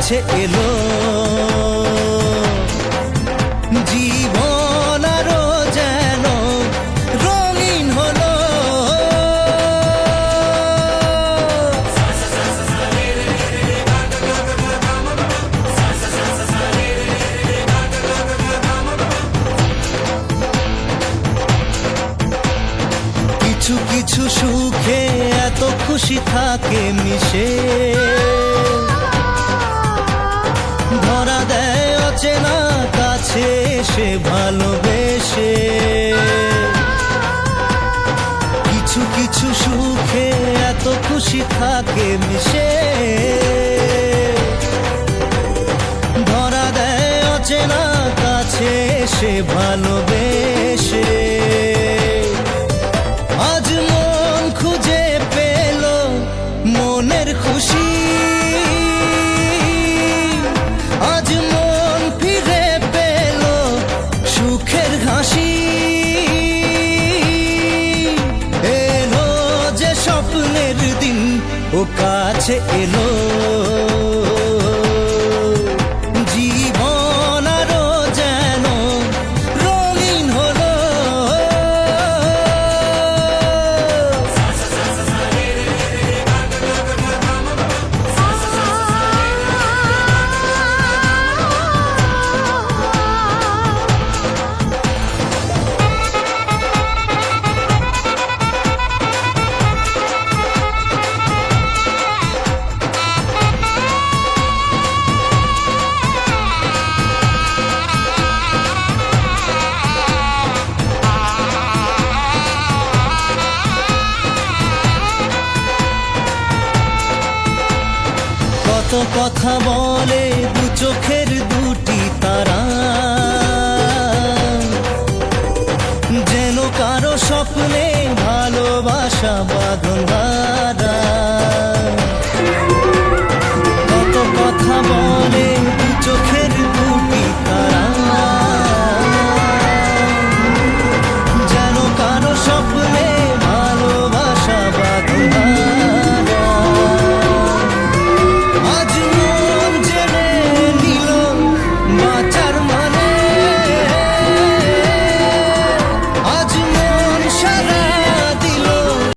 কাছে এলো, জীবন আরো যেন রঙিন হলো। কিছু কিছু সুখে এত খুশি থাকে মিশে, ধরা দেয় অচেনা কাছে এসে ভালোবেসে। কিছু কিছু সুখে এত খুশি থাকে মিশে, ধরা দেয় অচেনা কাছে এসে ভালোবেসে। আজ মন খুঁজে পেল মনের খুশি, আজ মন ফিরে পেল সুখের হাসি। এলো যে স্বপ্নের দিন, ও কাছে এলো, জীবন আরো যেন রঙিন হলো। কত কথা বলে দু চোখের দুটি তারা, যেন কারো স্বপ্নে ভালোবাসা বাঁধন ধারা।